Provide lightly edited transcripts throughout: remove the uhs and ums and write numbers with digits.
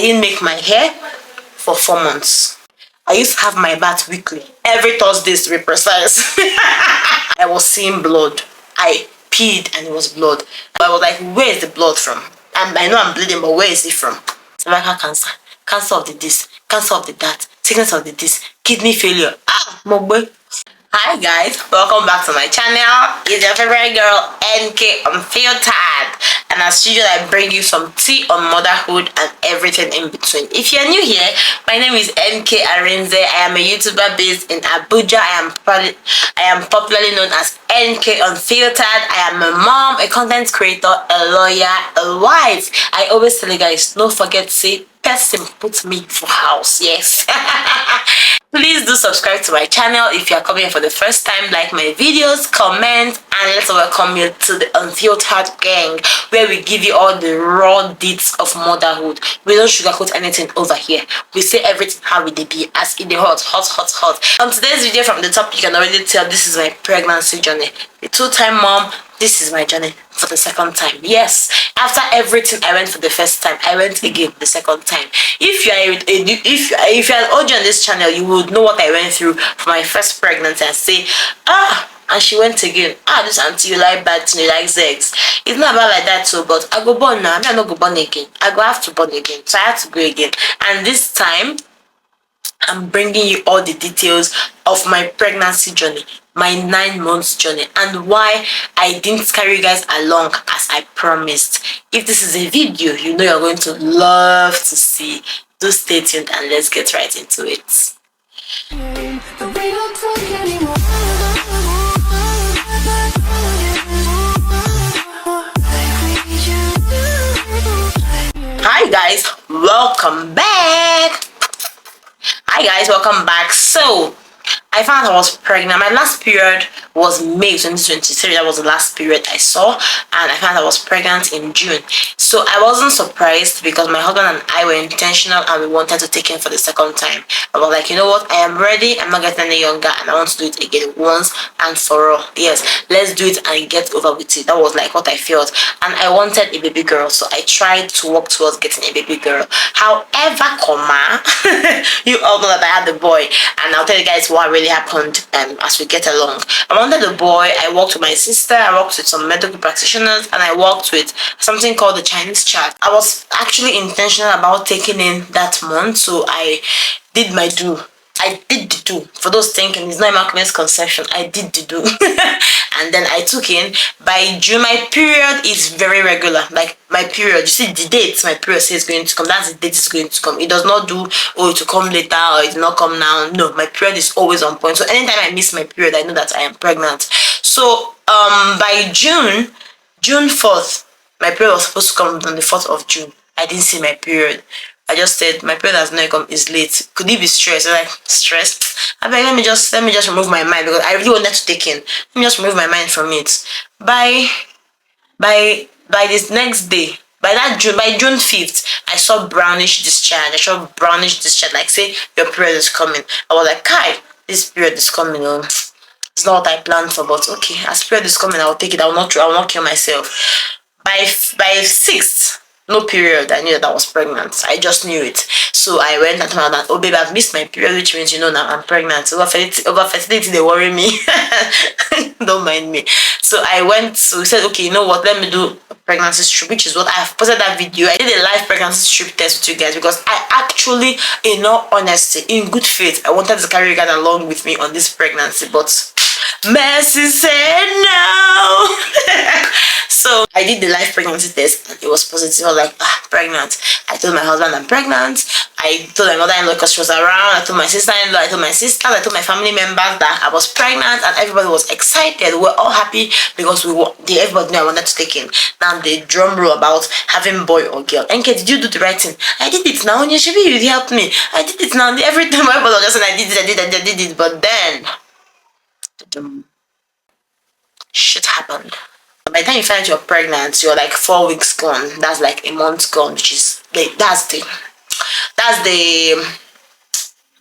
didn't make my hair for 4 months. I used to have my bath weekly, every Thursdays to be precise. I was seeing blood. I peed and it was blood. I was like, where is the blood from? And I know I'm bleeding, but where is it from? Cervical cancer, cancer of the this, cancer of the that, sickness of the this, kidney failure. My boy. Hi guys, welcome back to my channel. It's your favorite girl NK Unfiltered, and as usual I bring you some tea on motherhood and everything in between. If you're new here, my name is NK Arinze. I am a YouTuber based in Abuja. I am popularly known as NK Unfiltered. I am a mom, a content creator, a lawyer, a wife. I always tell you guys, don't forget to say person put me for house. Yes. Please do subscribe to my channel if you are coming here for the first time. Like my videos, comment, and let's welcome you to the Unfiltered gang, where we give you all the raw deeds of motherhood. We don't sugarcoat anything over here. We say everything how it be, as in the hot. On today's video, from the top, you can already tell this is my pregnancy journey. The two-time mom. This is my journey for the second time. Yes, after everything I went for the first time, I went again the second time. If you're an OG on this channel, you would know what I went through for my first pregnancy and say, and she went again. This auntie, you like bad thing, you like sex. It's not about like that too, but I go born now. I'm not go born again. I go have to born again. So I have to go again. And this time, I'm bringing you all the details of my pregnancy journey, my 9 months journey, and why I didn't carry you guys along as I promised. If this is a video you know you're going to love to see, do stay tuned and let's get right into it. Hi guys, welcome back. So I found I was pregnant. My last period was May 2023. That was the last period I saw, and I found I was pregnant in June. So I wasn't surprised because my husband and I were intentional and we wanted to take him for the second time. I was like, you know what, I am ready. I'm not getting any younger and I want to do it again once and for all. Yes, let's do it and get over with it. That was like what I felt, and I wanted a baby girl, so I tried to work towards getting a baby girl. However, you all know that I had the boy, and I'll tell you guys what really happened as we get along. I wanted the boy. I worked with my sister, I worked with some medical practitioners, and I worked with something called the Chinese chart. I was actually intentional about taking in that month, so I did my do. I did the do. For those thinking it's not immaculate conception, I did the do. And then I took in. By June, my period is very regular. Like my period, you see the date my period says going to come, that's the date it's going to come. It does not do, oh, it will come later or it will not come now. No, my period is always on point. So anytime I miss my period, I know that I am pregnant. So by June 4th, my period was supposed to come on the 4th of June. I didn't see my period. I just said my period has not come, is late. Could it be stress? I'm like, stressed? I mean, let me just remove my mind because I really wanted to take in. Let me just remove my mind from it. By this next day, by June 5th, I saw brownish discharge. Like say your period is coming. I was like, Kai, this period is coming. It's not what I planned for, but okay, as period is coming, I'll take it. I will not kill myself. By 6th, no period, I knew that I was pregnant. I just knew it. So I went and told her that, oh babe, I've missed my period, which means now I'm pregnant. Over fertility, they worry me. Don't mind me. So I went, so we said, okay, you know what, let me do a pregnancy strip, which is what I've posted that video. I did a live pregnancy strip test with you guys because I actually, in all honesty, in good faith, I wanted to carry you guys along with me on this pregnancy, but Mercy said no. So I did the live pregnancy test and it was positive. I was like, pregnant. I told my husband I'm pregnant. I told my mother-in-law because she was around. I told my sister-in-law, I told my sisters, I told my family members that I was pregnant, and everybody was excited. We were all happy because everybody knew I wanted to take in. Now the drum roll about having boy or girl. NK, did you do the right thing? I did it now. You should be, you helped me. I did it now. Every time my brother just said I did it. But then shit happened. By the time you find out you're pregnant, you're like 4 weeks gone. That's like a month gone, which is like, that's the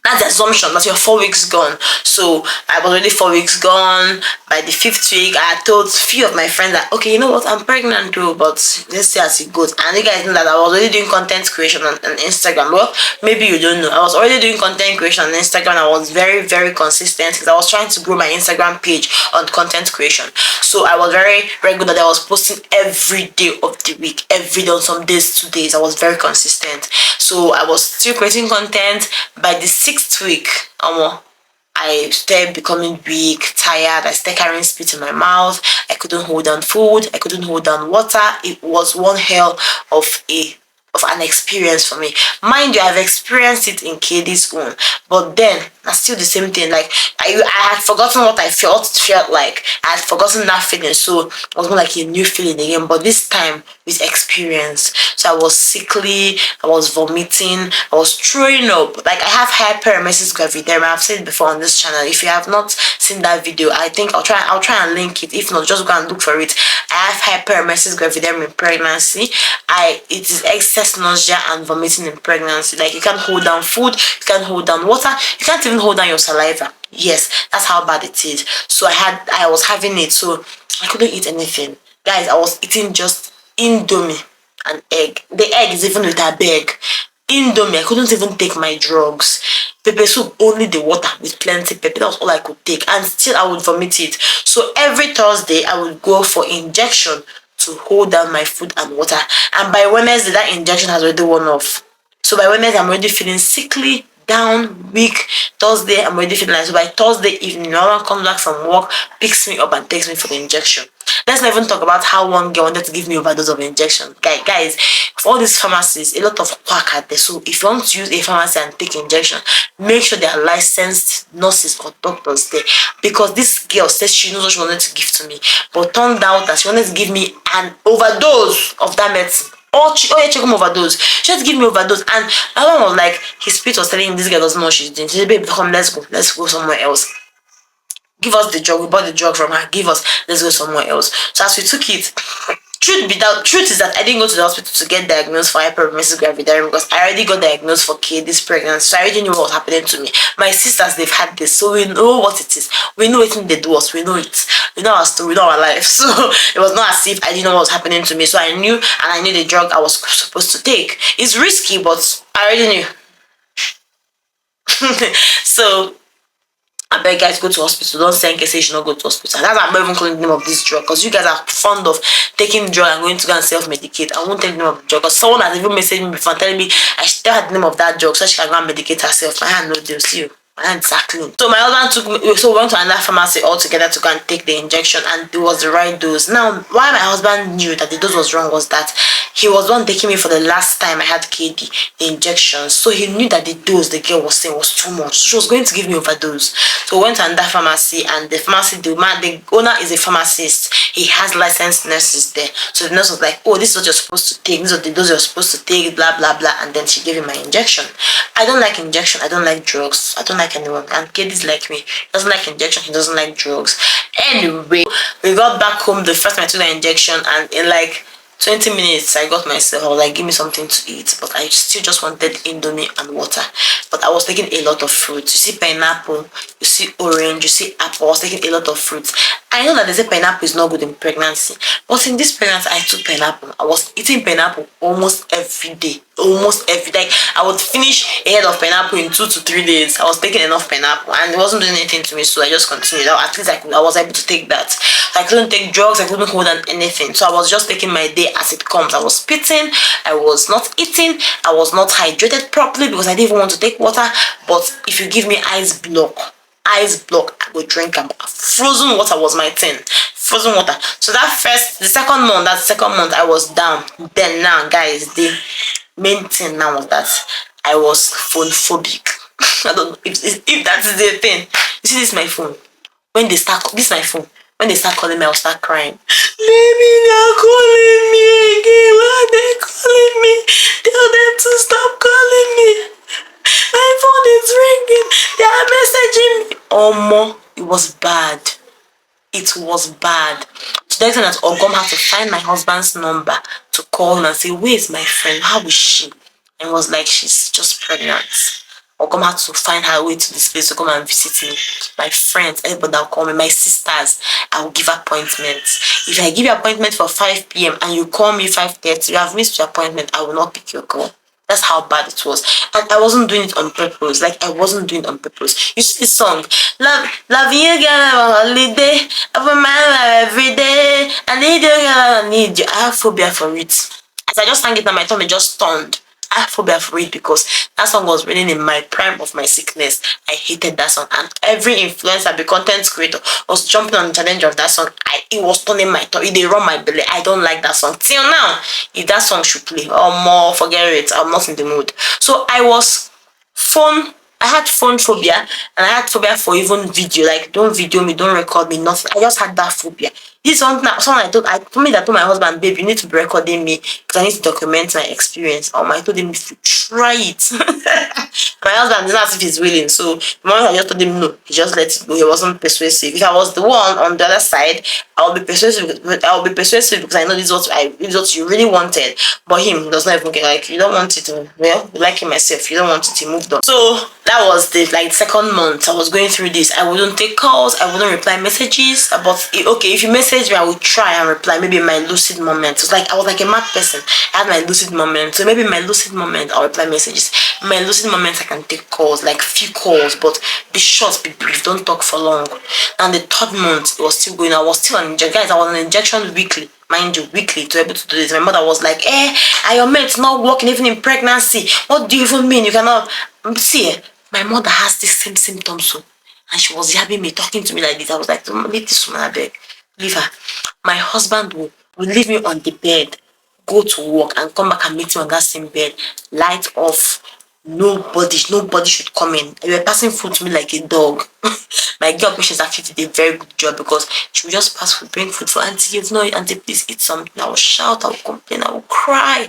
That's the assumption that you're 4 weeks gone. So I was already 4 weeks gone. By the fifth week, I had told few of my friends that, okay, you know what, I'm pregnant too, but let's see as it goes. And you guys know that I was already doing content creation on Instagram. Well, maybe you don't know. I was already doing content creation on Instagram. I was very, very consistent because I was trying to grow my Instagram page on content creation. So I was very, very good that I was posting every day of the week, every day on some days, 2 days. I was very consistent. So I was still creating content. By the sixth week, I started becoming weak, tired. I started carrying spit in my mouth. I couldn't hold down food. I couldn't hold down water. It was one hell of an experience for me. Mind you, I've experienced it in KD's own, but then that's still the same thing. Like I had forgotten what I felt like. I had forgotten that feeling, so it was more like a new feeling again. But this time with experience, so I was sickly, I was vomiting, I was throwing up. Like I have hyperemesis gravidarum. I've said it before on this channel. If you have not seen that video, I think I'll try and link it. If not, just go and look for it. I have hyperemesis gravidarum in pregnancy. It is excess nausea and vomiting in pregnancy. Like you can't hold down food, you can't hold down water, you can't even hold down your saliva. Yes, that's how bad it is. So I was having it, so I couldn't eat anything. Guys, I was eating just Indomie and egg. The egg is even with a bag. Indomie, I couldn't even take my drugs. Pepper soup, only the water with plenty pepper. That was all I could take, and still I would vomit it. So every Thursday I would go for injection to hold down my food and water. And by Wednesday, that injection has already worn off. So by Wednesday, I'm already feeling sickly, down, weak. Thursday, I'm already feeling like, so by Thursday evening, no one comes back from work, picks me up and takes me for the injection. Let's not even talk about how one girl wanted to give me overdose of injection. Guys, for all these pharmacies, a lot of quack are there. So if you want to use a pharmacy and take injection, make sure they are licensed nurses or doctors there. Because this girl says she knows what she wanted to give to me, but turned out that she wanted to give me an overdose of that medicine. Oh yeah, check him overdose. She had to give me overdose, and my mom was like, his spirit was telling him this girl doesn't know what she's doing. She said, babe, come, let's go somewhere else. Give us the drug. We bought the drug from her. Give us. Let's go somewhere else. So as we took it, truth is that I didn't go to the hospital to get diagnosed for hyperemesis gravidarum because I already got diagnosed for this pregnancy. So I already knew what was happening to me. My sisters, they've had this, so we know what it is. We know it in the doors. We know it. We know our story. We know our life. So it was not as if I didn't know what was happening to me. So I knew, and I knew the drug I was supposed to take. It's risky, but I already knew. So I beg guys, go to hospital. Don't say you should not go to hospital. That's why I'm not even calling the name of this drug, because you guys are fond of taking drug and going to go and self-medicate. I won't take the name of the drug because someone has even messaged me before telling me I should tell her the name of that drug so she can go and medicate herself. My hand no deal, see you. Exactly. So my husband took me, so we went to another pharmacy all together to go and take the injection, and it was the right dose. Now, why my husband knew that the dose was wrong was that he was one taking me for the last time I had KD, the injection. So he knew that the dose the girl was saying was too much. So she was going to give me overdose. So we went to another pharmacy, and the owner is a pharmacist. He has licensed nurses there. So the nurse was like, oh, this is what you're supposed to take. This is the dose you're supposed to take, blah, blah, blah. And then she gave me my injection. I don't like injection. I don't like drugs. I don't like anyone. And kid is like me. He doesn't like injection. He doesn't like drugs. Anyway, we got back home the first time I took the injection, and in like 20 minutes, I got myself. I was like, give me something to eat. But I still just wanted Indomie and water. But I was taking a lot of fruits. You see pineapple, you see orange, you see apple. I was taking a lot of fruits. I know that they say pineapple is not good in pregnancy. But in this pregnancy, I took pineapple. I was eating pineapple almost every day. Almost every day. I would finish a head of pineapple in 2 to 3 days. I was taking enough pineapple, and it wasn't doing anything to me, so I just continued. At least I was able to take that. I couldn't take drugs, I couldn't hold on anything. So I was just taking my day as it comes. I was spitting, I was not eating, I was not hydrated properly because I didn't even want to take water. But if you give me ice block, I go drink them. Frozen water was my thing. Frozen water. So the second month, I was down. Then now, guys, the main thing now was that I was phone phobic. I don't know if that is the thing. You see, this is my phone. This is my phone. When they start calling me, I'll start crying. Baby, they're calling me again. Why are they calling me? Tell them to stop calling me. My phone is ringing. They are messaging me. It was bad. It was bad. To the extent that Ogom had to find my husband's number to call him and say, where is my friend? How is she? And was like, she's just pregnant. or come out to find her way to this place to come and visit me. My friends, everybody that will call me, my sisters, I will give appointments. If I give you appointment for 5 p.m. and you call me 5:30, you have missed your appointment, I will not pick your call. That's how bad it was. And I wasn't doing it on purpose. Like, I wasn't doing it on purpose. You see the song, loving you, girl, on holiday. I put my life every day. I need you, girl, I need you. I have phobia for it. As I just sang it, and my tummy just turned. I have phobia for it because that song was written in my prime of my sickness. I hated that song, and every influencer, the content creator, was jumping on the challenge of that song. It was turning my tongue. They run my belly. I don't like that song till now. If that song should play, or more, forget it. I'm not in the mood. So I was phone. I had phone phobia, and I had phobia for even video. Like, don't video me, don't record me, nothing. I just had that phobia. This is something I told my husband, babe, you need to be recording me because I need to document my experience. I told him, if you try it. My husband is not as if he's willing. So the moment I just told him no, he just let it go. He wasn't persuasive. If I was the one on the other side, I'll be persuasive. I'll be persuasive because I know this is what you really wanted. But him does not even get, like, you don't want it to, well, like him myself, you don't want it, he moved on. So that was the second month I was going through this. I wouldn't take calls, I wouldn't reply messages. But okay, if you message me, I would try and reply, maybe in my lucid moment. It's like I was like a mad person. I had my lucid moment. So maybe in my lucid moment I'll reply messages. In my lucid moments I can take calls, like few calls, but be short, be brief, don't talk for long. And the third month it was still going. I was still on injection. Guys, I was on injection weekly. Mind you, weekly to be able to do this. My mother was like, are your mates not working even in pregnancy? What do you even mean you cannot? See, my mother has the same symptoms, so, and she was yabbing me, talking to me like this. I was like, leave this woman, I beg. Leave her. My husband will leave me on the bed, go to work, and come back and meet me on that same bed. Light off. Nobody should come in. They were passing food to me like a dog. My girl patients actually did a very good job because she would just pass food, bring food for auntie. If not, auntie, please eat something. I will shout, I will complain, I will cry.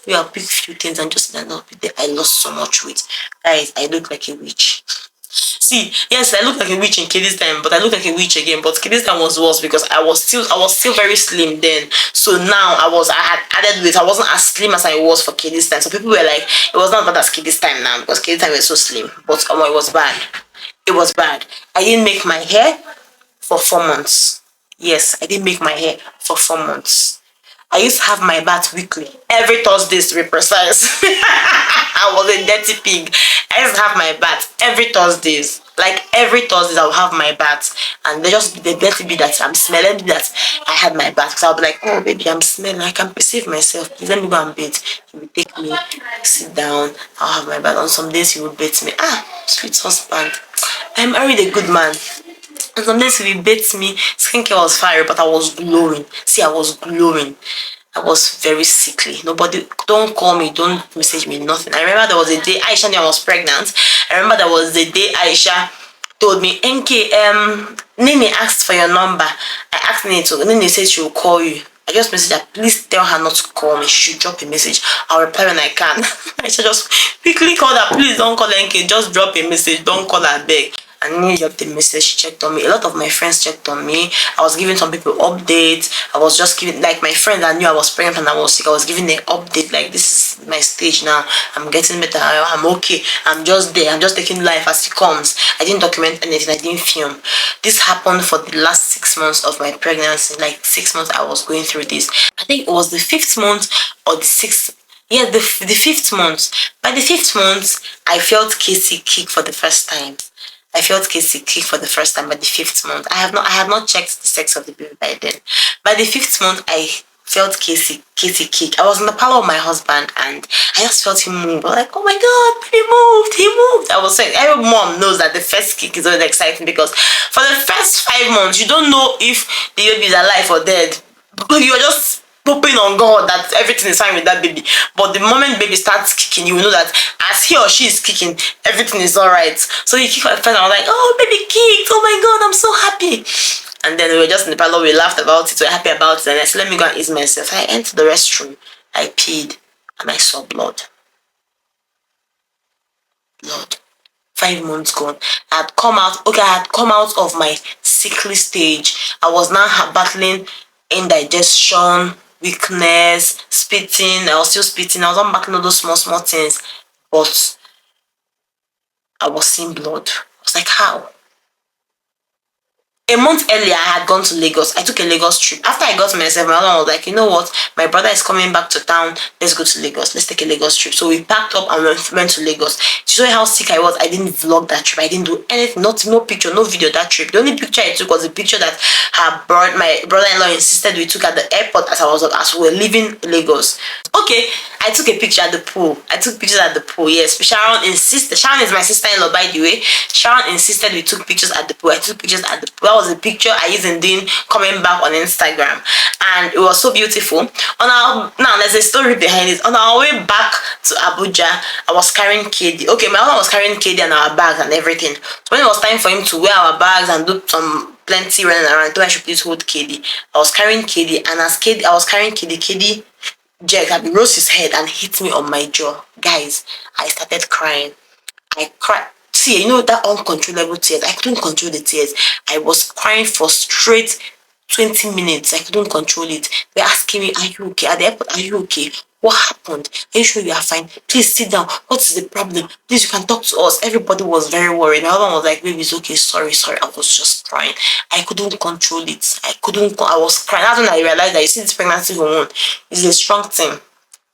We will pick few things and just end up with it. I lost so much weight. Guys, I look like a witch. See, yes, I look like a witch in Kiddy's time, but I look like a witch again. But Kiddy's time was worse because I was still very slim then. So now I had added weight. I wasn't as slim as I was for Kiddy's time. So people were like, it was not bad as Kiddy's time now because Kiddy's time was so slim. But it was bad. It was bad. I didn't make my hair for 4 months. Yes, I didn't make my hair for 4 months. I used to have my bath weekly, every Thursdays to be precise. I was a dirty pig. I used to have my bath every Thursdays. Like every Thursdays, I would have my bath, and they let it be that I'm smelling that I had my bath. Because I'll be like, oh baby, I'm smelling. I can perceive myself. Please let me go and bathe. He will take me, sit down. I'll have my bath. On some days he will bathe me. Sweet husband, I married a good man. And some days he bathed me. Skincare was fire, but I was glowing. See, I was glowing. I was very sickly. Nobody, don't call me, don't message me, nothing. I remember there was a day Aisha knew I was pregnant. I remember there was the day Aisha told me, NK, Nene asked for your number. I asked Nene to, Nene said she will call you. I just messaged her, please tell her not to call me. She should drop a message. I'll reply when I can. I should just quickly call her, please don't call NK, just drop a message, don't call her, beg. And Nene dropped a message, she checked on me. A lot of my friends checked on me. I was giving some people updates. I was just giving, like my friend that knew I was pregnant and I was sick, I was giving them update, like this is my stage now. I'm getting better, I'm okay. I'm just there, I'm just taking life as it comes. I didn't document anything, I didn't film. This happened for the last 6 months of my pregnancy. Like 6 months I was going through this. I think it was the 5th month or the 6th. Yeah, the 5th month. By the 5th month, I felt Casey kick for the first time. I felt Casey kick for the first time by the 5th month. I had not checked the sex of the baby by then. By the 5th month, I felt Casey kick. I was in the parlor of my husband and I just felt him move. I was like, oh my god, he moved. I was saying, every mom knows that the first kick is always exciting because for the first 5 months, you don't know if the baby is alive or dead. You're just hoping on God that everything is fine with that baby. But the moment baby starts kicking, you will know that as he or she is kicking, everything is alright. So he kicked my friend and I was like, oh, baby kicked. Oh my God, I'm so happy. And then we were just in the parlor, we laughed about it, we were happy about it. And I said, let me go and ease myself. I entered the restroom, I peed, and I saw blood. Blood. 5 months gone. I had come out of my sickly stage. I was now battling indigestion, weakness, spitting. I was still spitting. I was not battling all those small things. But I was seeing blood. I was like, how? A month earlier, I had gone to Lagos. I took a Lagos trip. After I got myself, my mom was like, you know what? My brother is coming back to town. Let's go to Lagos. Let's take a Lagos trip. So we packed up and went to Lagos. To show you how sick I was, I didn't vlog that trip. I didn't do anything, no picture, no video that trip. The only picture I took was the picture that my brother-in-law insisted we took at the airport as we were leaving Lagos. Okay, I took a picture at the pool. I took pictures at the pool, yes. Sharon insisted. Sharon is my sister-in-law, by the way. Sharon insisted we took pictures at the pool. I took pictures at the pool. That was the picture I used in doing coming back on Instagram. And it was so beautiful. Now there's a story behind it. On our way back to Abuja, I was carrying KD. Okay, my mom was carrying KD and our bags and everything. So when it was time for him to wear our bags and do some plenty running around, I thought I should please hold KD. I was carrying KD, and as I was carrying KD jerked, I rose his head and hit me on my jaw. Guys, I started crying. I cried. See, you know that uncontrollable tears. I couldn't control the tears. I was crying for straight 20 minutes. I couldn't control it. They're asking me, are you okay? At the airport, are you okay? What happened? Are you sure you are fine? Please sit down. What is the problem? Please, you can talk to us. Everybody was very worried. My husband was like, baby, it's okay. Sorry. I was just crying. I couldn't control it. I was crying. That's when I realized that, you see, this pregnancy hormone is a strong thing.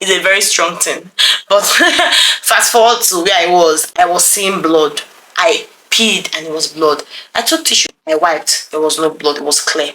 It's a very strong thing. But fast forward to where I was seeing blood. I peed and it was blood. I took tissue, I wiped, there was no blood, it was clear.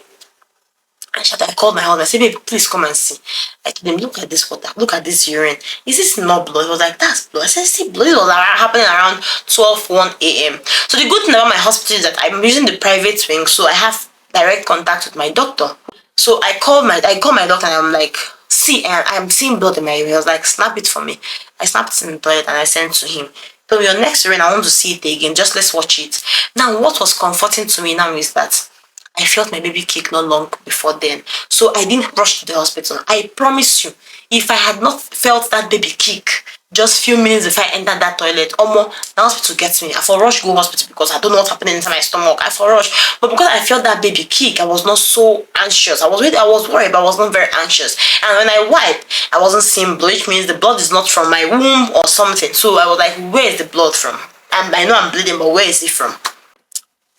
And I called my husband. I said, baby, please come and see. I told him, look at this water, look at this urine. Is this not blood? He was like, that's blood. I said, see, blood. It was happening around 1 a.m. So the good thing about my hospital is that I'm using the private wing, so I have direct contact with my doctor. So I called my doctor and I'm like, see, I'm seeing blood in my urine. He was like, snap it for me. I snapped it in the toilet and I sent to him. So your next urine, I want to see it again. Just let's watch it. Now, what was comforting to me now is that I felt my baby kick not long before then. So I didn't rush to the hospital. I promise you, if I had not felt that baby kick, just few minutes if I entered that toilet, the hospital gets me. I for rush go hospital because I don't know what's happening inside my stomach. I for rush. But because I felt that baby kick, I was not so anxious. I was worried, but I was not very anxious. And when I wiped, I wasn't seeing blood, which means the blood is not from my womb or something. So I was like, where is the blood from? And I know I'm bleeding, but where is it from?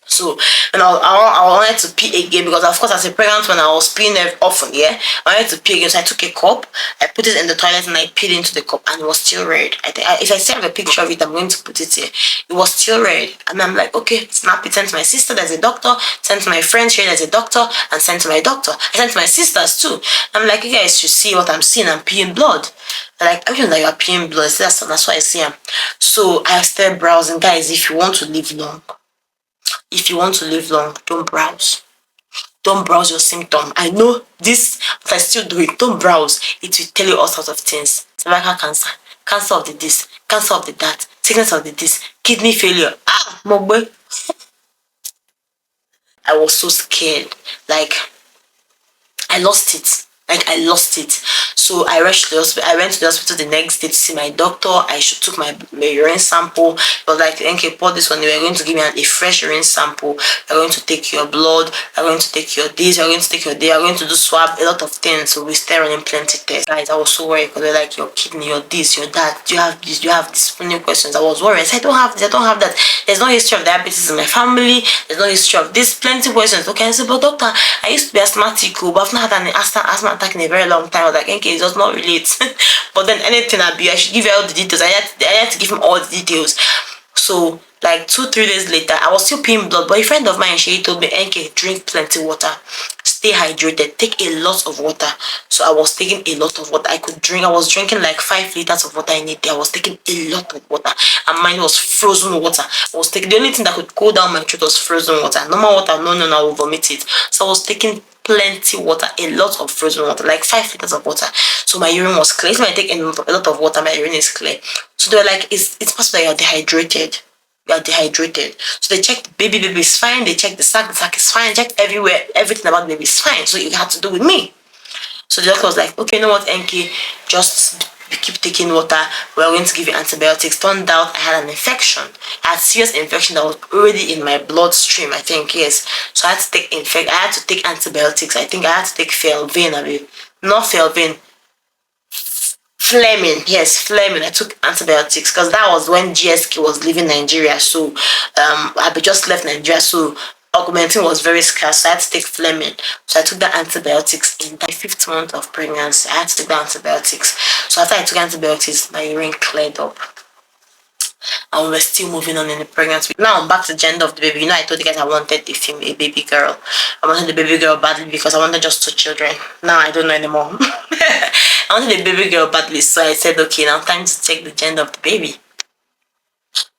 So, and I wanted to pee again because, of course, as a pregnant when I was peeing often, yeah, I wanted to pee again. So I took a cup, I put it in the toilet, and I peed into the cup, and it was still red. I think if I still have a picture of it, I'm going to put it here. It was still red, and I'm like, okay, snap it. Send to my sister, there's a doctor. Send to my friends here, there's a doctor, and send to my doctor. I sent to my sisters too. I'm like, you guys should see what I'm seeing. I'm peeing blood. They're like, I feel like you're peeing blood. That's what I see. So I started browsing, guys. If you want to live long. If you want to live long, don't browse. Don't browse your symptom. I know this, but I still do it. Don't browse. It will tell you all sorts of things. Cervical cancer, cancer of the this, cancer of the that, sickness of the this, kidney failure. Mogbe. I was so scared. Like, I lost it. I lost it. So I rushed to the hospital. I went to the hospital the next day to see my doctor. I took my urine sample. It was like, okay, pour this one. They were going to give me a fresh urine sample. They're going to take your blood. They're going to take your this. They're going to take your day. They're going to do swab, a lot of things. So we started running plenty tests. Guys, I was so worried because they're like, your kidney, your this, your that. Do you have this? Do you have this? Funny questions. I was worried. I said, I don't have this. I don't have that. There's no history of diabetes in my family. There's no history of this. Plenty questions. Okay, I said, but doctor, I used to be asthmatic, but I've not had an asthma attack in a very long time. I was like, okay, it does not relate. But then anything I should give you all the details. I had to give him all the details. So like 2-3 days later, I was still peeing blood. But a friend of mine, she told me, NK, drink plenty water. Stay hydrated. Take a lot of water. So I was taking a lot of water. I was drinking like 5 liters of water in a day. I was taking a lot of water. And mine was frozen water. The only thing that could go down my throat was frozen water. Normal water, no, I will vomit it. So I was taking plenty water, a lot of frozen water, like 5 liters of water. So my urine was clear. So when I take a lot of water, my urine is clear. So they were like, it's possible that you're dehydrated. You are dehydrated. So they checked the baby is fine. They checked the sac is fine. Checked everywhere, everything about the baby is fine. So you had to do with me. So the doctor was like, okay, you know what, NK, just keep taking water. We're going to give you antibiotics. Turned out I had an infection. I had serious infection that was already in my bloodstream, I think, yes. So I had to take antibiotics. I think I had to take Felvin, not Felvin. Fleming, yes, Fleming. I took antibiotics because that was when GSK was leaving Nigeria. So I had just left Nigeria, so augmentin was very scarce. So I had to take Fleming. So I took the antibiotics in the 5th month of pregnancy. I had to take the antibiotics. So after I took antibiotics, my urine cleared up. And we're still moving on in the pregnancy. Now back to the gender of the baby. You know, I told you guys I wanted a baby girl. I wanted the baby girl badly because I wanted just 2 children. Now I don't know anymore. I wanted a baby girl badly, so I said, okay, now time to check the gender of the baby.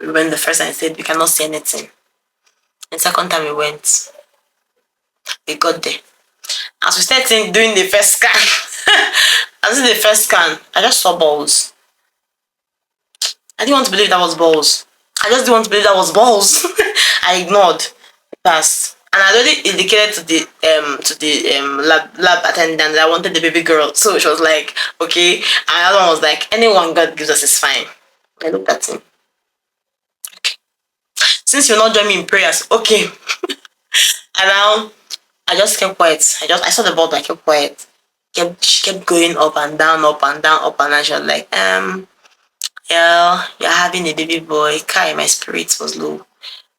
We went the first time, I said we cannot see anything. And second time we went, we got there. As we started doing the first scan, I just saw balls. I didn't want to believe that was balls. I just didn't want to believe that was balls. I ignored. Passed. And I already indicated to the lab attendant that I wanted the baby girl. So she was like, okay. And the other one was like, anyone God gives us is fine. I looked at him. Okay. Since you're not joining me in prayers, okay. And now I just kept quiet. I saw the ball, but I kept quiet. She kept going up and down, up and down, up and down. She was like, yeah, you're having a baby boy. Kai, my spirit was low.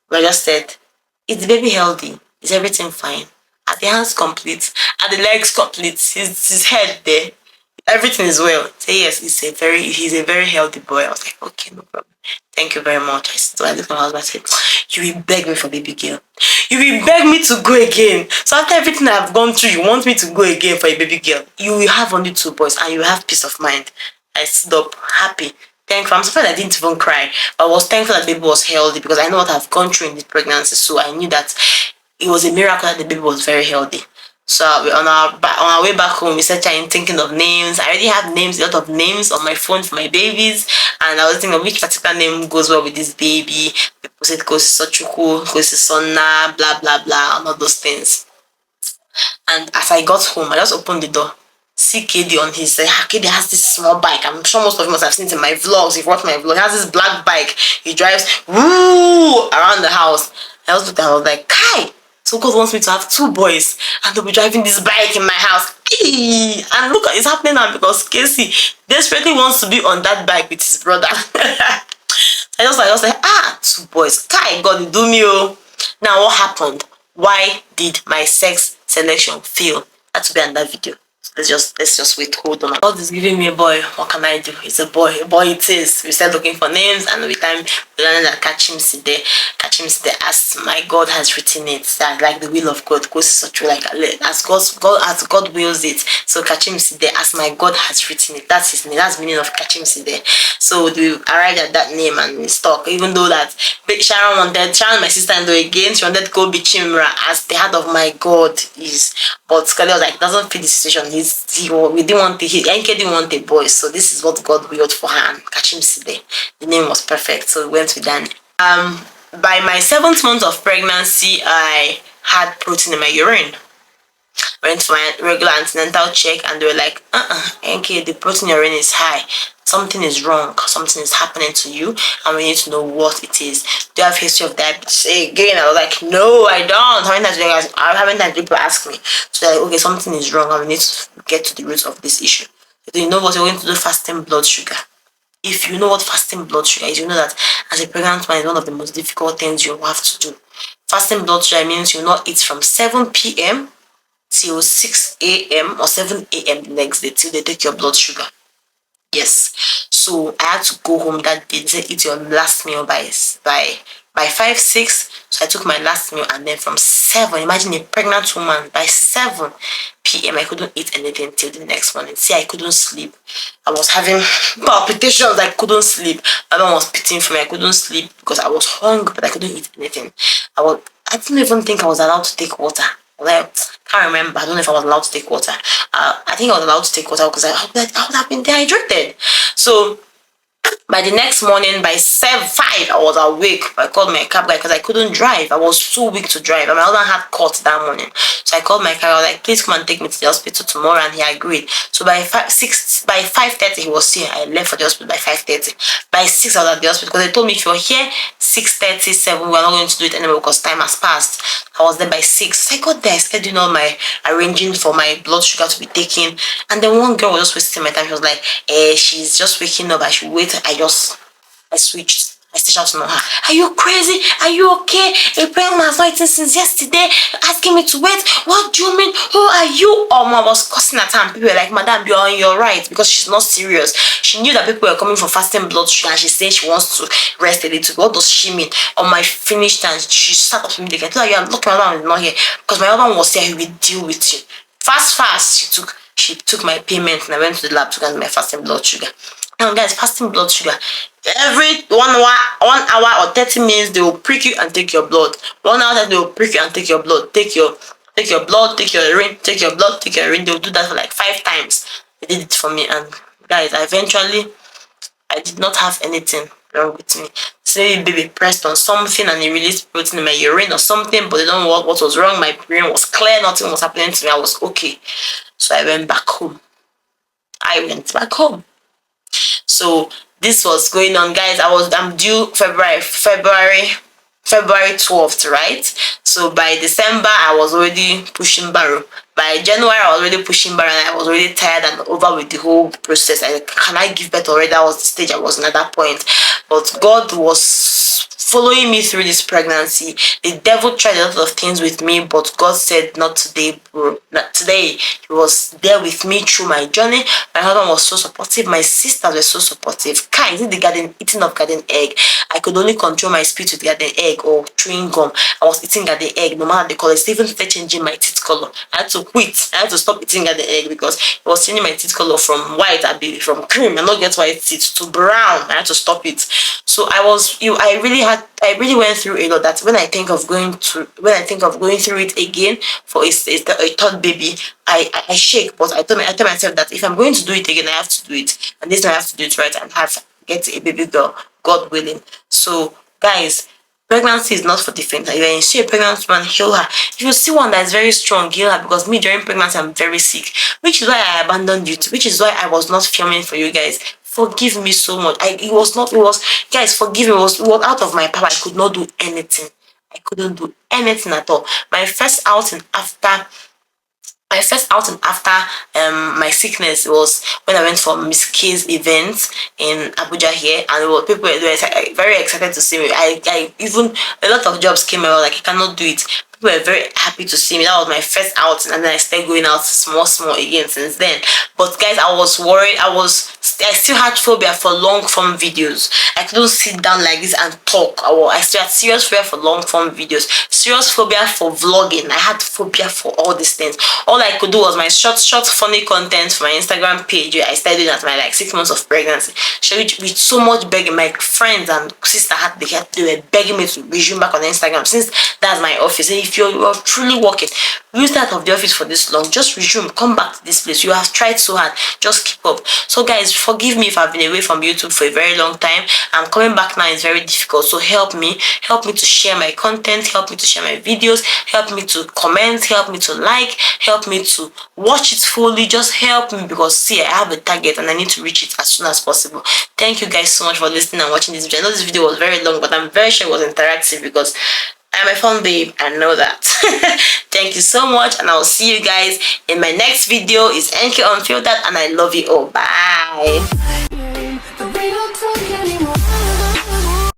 But I just said, is the baby healthy? Is everything fine? Are the hands complete? Are the legs complete? His head there? Everything is well. Say yes, he's a very healthy boy. I was like, okay, no problem. Thank you very much. So I looked at my husband and said, you will beg me for baby girl. You will beg me to go again. So after everything I've gone through, you want me to go again for a baby girl. You will have only 2 boys and you will have peace of mind. I stood up happy. Thankful. I'm surprised I didn't even cry. But I was thankful that the baby was healthy because I know what I've gone through in this pregnancy. So I knew that it was a miracle that the baby was very healthy. So on our way back home, we started thinking of names. I already have names, a lot of names on my phone for my babies, and I was thinking of which particular name goes well with this baby. People said Kosi Sochuku, Kosi Sonna, blah blah blah, and all those things. And as I got home, I just opened the door. See KD on his KD has this small bike. I'm sure most of you must have seen it in my vlogs. If you watch my vlog, he has this black bike. He drives woo around the house. I was like, Kai. So God wants me to have 2 boys and they'll be driving this bike in my house. Eee! And look, it's happening now because Casey desperately wants to be on that bike with his brother. I was like, 2 boys. Kai, God, you do me. Oh. Now what happened? Why did my sex selection fail? That will be another video. Let's just wait, hold on. God is giving me a boy. What can I do? It's a boy. A boy it is. We start looking for names, and with time we learned that Kachim Side, as my God has written it. That like the will of God goes such like as God wills it. So Kachim Side, as my God has written it. That's his name. That's the meaning of Kachim Side. So we arrived at that name and we stuck. Even though that Sharon, my sister-in-law again, she wanted to go be Chimra as the heart of my God is. But Scully was like, doesn't fit the situation. We didn't want Enke didn't want a boy, so this is what God willed for her and catch him today. The name was perfect, so we went with that. By my 7th month of pregnancy, I had protein in my urine. Went for my regular antenatal check and they were like, Enke, the protein in your urine is high. Something is wrong, something is happening to you, and we need to know what it is. Do you have history of diabetes? Again, I was like, no, I don't. How many times people ask me? So like, okay, something is wrong, and we need to get to the root of this issue. So you know what? You're going to do fasting blood sugar. If you know what fasting blood sugar is, you know that as a pregnant man, it's one of the most difficult things you have to do. Fasting blood sugar means you will not eat from 7 p.m. till 6 a.m. or 7 a.m. the next day till they take your blood sugar. Yes. So I had to go home that day. They said eat your last meal by 5, 6. So I took my last meal and then from 7, imagine a pregnant woman, by 7 p.m. I couldn't eat anything till the next morning. See, I couldn't sleep. I was having palpitations. I couldn't sleep. My mom was pitying for me. I couldn't sleep because I was hungry, but I couldn't eat anything. I didn't even think I was allowed to take water. I can't remember. I don't know if I was allowed to take water. I think I was allowed to take water because I would have been dehydrated. So By the next morning, by 5, I was awake. I called my cab guy because I couldn't drive. I was too weak to drive, and my husband had court that morning. So I called my car. I was like, "Please come and take me to the hospital tomorrow," and he agreed. So by 5:30, he was here. I left for the hospital by 5:30. By 6, I was at the hospital because they told me if you're here 6:30, 7, we're not going to do it anymore because time has passed. I was there by 6. So I got there. I started doing all my arranging for my blood sugar to be taken, and then one girl was just wasting my time. She was like, she's just waking up. I should wait. I switched. I still shouted on her. Are you crazy? Are you okay? A parent has not eaten since yesterday, asking me to wait. What do you mean? Who are you? Oh, I was cussing at her, and people were like, "Madam, you're on your right," because she's not serious. She knew that people were coming for fasting blood sugar, and she's saying she wants to rest a little. What does she mean? On my finished and she sat up to me. They told her, "You are lucky my husband is not here because my husband was here. He will deal with you." Fast. She took my payment, and I went to the lab to get my fasting blood sugar. Now, guys, fasting blood sugar. Every 1 hour or 30 minutes, they will prick you and take your blood. 1 hour, they will prick you and take your blood. Take your blood, take your urine, take your blood, take your urine. They will do that for like 5 times. They did it for me, and guys, I did not have anything wrong with me. Say baby pressed on something and it released protein in my urine or something, but they don't know what was wrong. My urine was clear, nothing was happening to me. I was okay. So I went back home. So this was going on, guys. I'm due February 12th, right? So by December, I was already pushing barrow. By January, I was already pushing barrow, and I was already tired and over with the whole process. Can I give birth already? That was the stage I was in at that point. But God was following me through this pregnancy. The devil tried a lot of things with me, but God said, "Not today, bro. Not today." He was there with me through my journey. My husband was so supportive. My sisters were so supportive. Kai, is it the garden eating of garden egg? I could only control my speech with garden egg or chewing gum. I was eating garden egg, no matter the color. It's even started changing my teeth color. I had to quit. I had to stop eating garden egg because it was changing my teeth color from white, from cream, and not get white teeth to brown. I had to stop it. So I really went through a lot. That when I think of going through it again for a third baby, I shake. But I tell myself that if I'm going to do it again, I have to do it, and this time I have to do it right and get a baby girl, God willing. So guys, pregnancy is not for the faint. If you see a pregnant woman, heal her. If you see one that is very strong, heal her. Because me during pregnancy, I'm very sick, which is why I abandoned you. Which is why I was not filming for you guys. Forgive me so much. Guys, forgive me. It was out of my power. I could not do anything. I couldn't do anything at all. My first outing after my sickness was when I went for Miss K's event in Abuja here, and people were very excited to see me. I even a lot of jobs came out, like I cannot do it. People were very happy to see me. That was my first outing, and then I started going out small again since then. But guys, I was worried. I still had phobia for long form videos. I couldn't sit down like this and talk. I still had serious phobia for long form videos. Serious phobia for vlogging. I had phobia for all these things. All I could do was my short funny content for my Instagram page. I started doing at my 6 months of pregnancy. So with so much begging, my friends and sister they were begging me to resume back on Instagram, since that's my office. And if you're truly working, you start off the office for this long, just resume, come back to this place. You have tried so hard, just keep up. So guys, forgive me if I've been away from YouTube for a very long time. I'm coming back now. It's very difficult, so help me to share my content, help me to share my videos, help me to comment, help me to like, help me to watch it fully. Just help me, because see, I have a target and I need to reach it as soon as possible. Thank you guys so much for listening and watching this video. I know this video was very long, but I'm very sure it was interactive because I'm a fun babe. I know that. Thank you so much, and I will see you guys in my next video. It's NK Unfiltered, and I love you all. Bye.